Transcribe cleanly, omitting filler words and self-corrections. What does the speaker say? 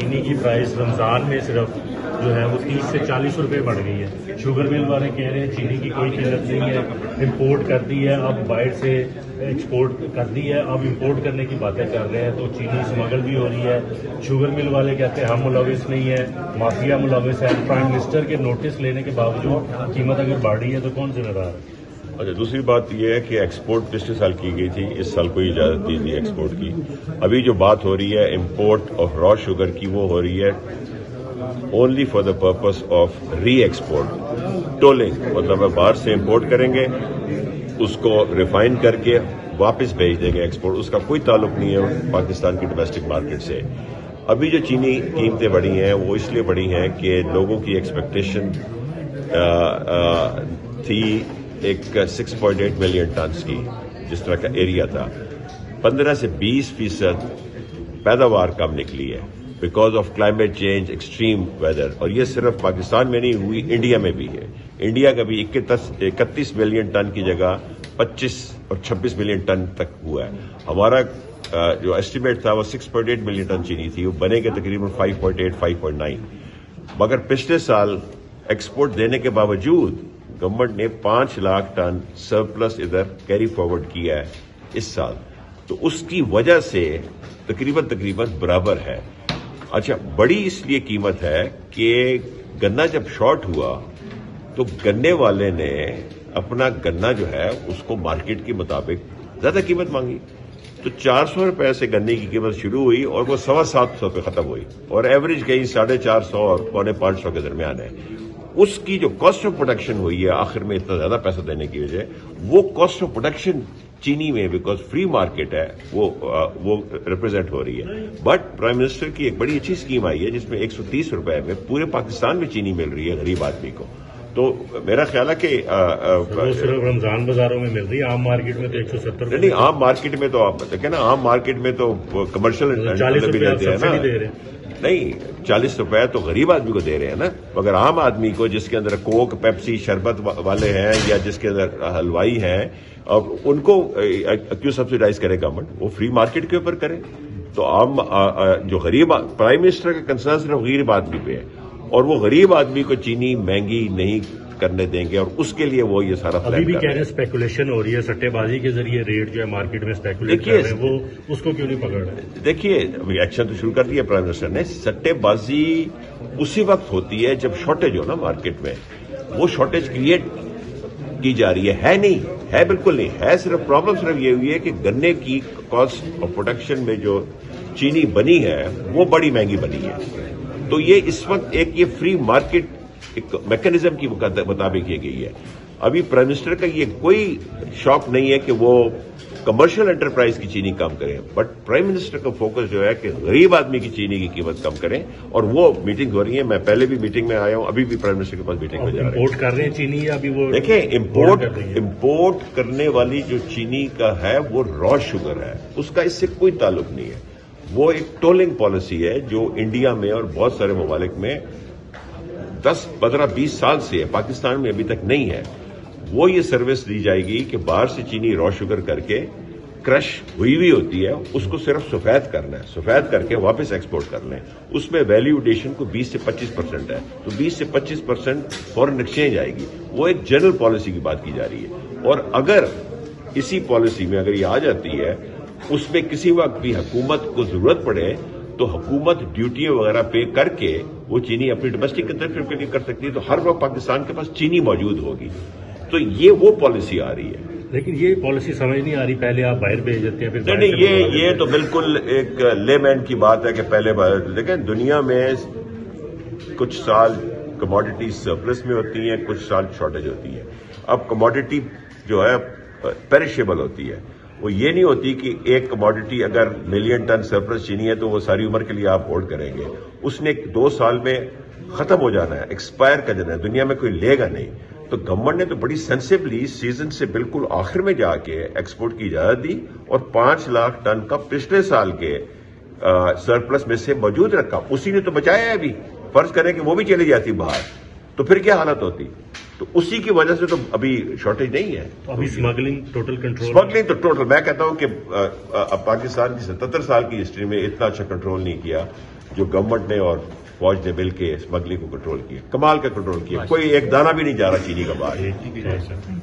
چینی کی پرائس رمضان میں صرف جو ہے وہ 30 سے 40 روپے بڑھ گئی ہے. شوگر مل والے کہہ رہے ہیں چینی کی کوئی قلت نہیں ہے, امپورٹ کر دی ہے, اب باہر سے ایکسپورٹ کر دی ہے, اب امپورٹ کرنے کی باتیں کر رہے ہیں, تو چینی اسمگل بھی ہو رہی ہے. شوگر مل والے کہتے ہیں ہم ملوث نہیں ہے, مافیا ملوث ہے. پرائم منسٹر کے نوٹس لینے کے باوجود قیمت اگر بڑھ رہی ہے تو کون ذمہ دار ہے؟ اچھا, دوسری بات یہ ہے کہ ایکسپورٹ پچھلے سال کی گئی تھی, اس سال کوئی اجازت نہیں تھی ایکسپورٹ کی. ابھی جو بات ہو رہی ہے امپورٹ آف را شوگر کی, وہ ہو رہی ہے only for the purpose of re export tooling. مطلب باہر سے امپورٹ کریں گے, اس کو ریفائن کر کے واپس بھیج دیں گے ایکسپورٹ. اس کا کوئی تعلق نہیں ہے پاکستان کی ڈومیسٹک مارکیٹ سے. ابھی جو چینی قیمتیں بڑھی ہیں وہ اس لیے بڑھی ہیں کہ لوگوں کی ایکسپیکٹیشن تھی ایک 6.8 ملین ٹنز کی, جس طرح کا ایریا تھا. 15 سے 20% پیداوار کم نکلی ہے because of climate change, extreme weather. اور یہ صرف پاکستان میں نہیں ہوئی, انڈیا میں بھی ہے. انڈیا کا بھی 31 ملین ٹن کی جگہ 25 اور 26 ملین ٹن تک ہوا ہے. ہمارا جو ایسٹیمیٹ تھا وہ 6.8 ملین ٹن چینی تھی, وہ بنے گے تقریباً 5.8 5.9. مگر پچھلے سال ایکسپورٹ دینے کے باوجود گورنمنٹ نے 5 لاکھ ٹن سرپلس ادھر کیری فارورڈ کیا ہے اس سال. تو اس کی وجہ سے تقریباً برابر ہے. اچھا, بڑی اس لیے قیمت ہے کہ گنا جب شارٹ ہوا تو گنے والے نے اپنا گنا جو ہے اس کو مارکیٹ کے مطابق زیادہ قیمت مانگی. تو 400 روپے سے گنے کی قیمت شروع ہوئی اور وہ 750 پہ ختم ہوئی, اور ایوریج کہیں 450 اور 550 کے درمیان ہے. اس کی جو کاسٹ آف پروڈکشن ہوئی ہے آخر میں اتنا زیادہ پیسہ دینے کی وجہ, وہ کاسٹ آف پروڈکشن چینی میں بیکاز فری مارکیٹ ہے وہ ریپرزینٹ ہو رہی ہے. بٹ پرائم منسٹر کی ایک بڑی اچھی اسکیم آئی ہے جس میں 130 روپے میں پورے پاکستان میں چینی مل رہی ہے غریب آدمی کو. تو میرا خیال ہے کہ صرف رمضان بازاروں میں مل رہی ہے, عام مارکیٹ میں تو 170 روپے. نہیں, عام مارکیٹ میں تو آپ دیکھیں نا, عام مارکیٹ میں تو کمرشل بھی دیتے ہیں نا. نہیں, 40 روپے تو غریب آدمی کو دے رہے ہیں نا, مگر عام آدمی کو جس کے اندر کوک پیپسی شربت والے ہیں یا جس کے اندر حلوائی ہیں, اب ان کو کیوں سبسیڈائز کرے گورنمنٹ؟ وہ فری مارکیٹ کے اوپر کرے. تو عام جو غریب, پرائم منسٹر کا کنسرن صرف غریب آدمی پہ ہے, اور وہ غریب آدمی کو چینی مہنگی نہیں کرنے دیں گے, اور اس کے لیے وہ یہ سارا ابھی بھی کہہ رہے ہیں اسپیکولیشن ہو رہی ہے, سٹے بازی کے ذریعے ریٹ جو ہے مارکیٹ میں اسپیکولیٹ کر رہے ہیں, وہ اس کو کیوں نہیں پکڑ رہے؟ دیکھیے, ابھی ایکشن تو شروع کر دیا پرائم منسٹر نے. سٹے بازی اسی وقت ہوتی ہے جب شارٹیج ہو نا مارکیٹ میں. وہ شارٹیج کریٹ کی جا رہی ہے نہیں, ہے بالکل نہیں ہے. صرف پرابلم صرف یہ ہوئی ہے کہ گنے کی کاسٹ آف پروڈکشن میں جو چینی بنی ہے وہ بڑی مہنگی بنی ہے. تو یہ اس وقت یہ فری مارکیٹ ایک میکینزم کی مطابق یہ گئی ہے. ابھی پرائم منسٹر کا یہ کوئی شوق نہیں ہے کہ وہ کمرشل انٹرپرائز کی چینی کم کریں, بٹ پرائم منسٹر کا فوکس جو ہے کہ غریب آدمی کی چینی کی قیمت کم کریں, اور وہ میٹنگ ہو رہی ہے. میں پہلے بھی میٹنگ میں آیا ہوں, ابھی بھی پرائم منسٹر کے پاس میٹنگ میں جا رہے ہیں. امپورٹ کر رہے ہیں چینی یا ابھی وہ دیکھیں, امپورٹ کرنے والی جو چینی کا ہے وہ را شوگر ہے, اس کا اس سے کوئی تعلق نہیں ہے. وہ ایک ٹولنگ پالیسی ہے جو انڈیا میں اور بہت سارے ممالک میں 10 15 20 سال سے ہے, پاکستان میں ابھی تک نہیں ہے. وہ یہ سروس دی جائے گی کہ باہر سے چینی را شوگر کر کے کرش ہوئی ہوتی ہے, اس کو صرف سفید کرنا ہے, سفید کر کے واپس ایکسپورٹ کر لیں. اس میں ویلیو ایڈیشن کو 20 سے 25% ہے, تو 20 سے 25% فورن ایکسچینج آئے گی. وہ ایک جنرل پالیسی کی بات کی جا رہی ہے, اور اگر اسی پالیسی میں اگر یہ آ جاتی ہے, اس میں کسی وقت بھی حکومت کو ضرورت پڑے تو حکومت ڈیوٹیاں وغیرہ پے کر کے وہ چینی اپنی ڈومیسٹک کنزمپشن کے لیے کر سکتی ہے. تو ہر وقت پاکستان کے پاس چینی موجود ہوگی. تو یہ وہ پالیسی آ رہی ہے. لیکن یہ پالیسی سمجھ نہیں آ رہی, پہلے آپ باہر بھیج دیتے ہیں پھر نہیں, یہ تو بالکل ایک لے مین کی بات ہے کہ پہلے دیکھیں, دنیا میں کچھ سال کموڈیٹی سرپلس میں ہوتی ہیں, کچھ سال شارٹیج ہوتی ہے. اب کموڈیٹی جو ہے پیریشیبل ہوتی ہے, وہ یہ نہیں ہوتی کہ ایک کموڈیٹی اگر ملین ٹن سرپلس چینی ہے تو وہ ساری عمر کے لیے آپ ہولڈ کریں گے. اس نے 2 سال میں ختم ہو جانا ہے, ایکسپائر کر جانا ہے, دنیا میں کوئی لے گا نہیں. تو گورنمنٹ نے تو بڑی سینسیبلی سیزن سے بالکل آخر میں جا کے ایکسپورٹ کی اجازت دی, اور 5 لاکھ ٹن کا پچھلے سال کے سرپلس میں سے موجود رکھا. اسی نے تو بچایا ہے. ابھی فرض کریں کہ وہ بھی چلی جاتی باہر تو پھر کیا حالت ہوتی؟ تو اسی کی وجہ سے تو ابھی شارٹیج نہیں ہے. ابھی اسمگلنگ ٹوٹل کنٹرول, اسمگلنگ تو ٹوٹل, میں کہتا ہوں کہ پاکستان کی 77 سال کی ہسٹری میں اتنا اچھا کنٹرول نہیں کیا. جو گورنمنٹ نے اور فوج نے مل کے اسمگلنگ کو کنٹرول کیا، کمال کا کنٹرول کیا، کوئی ایک دانہ بھی نہیں جا رہا چینی کا باہر.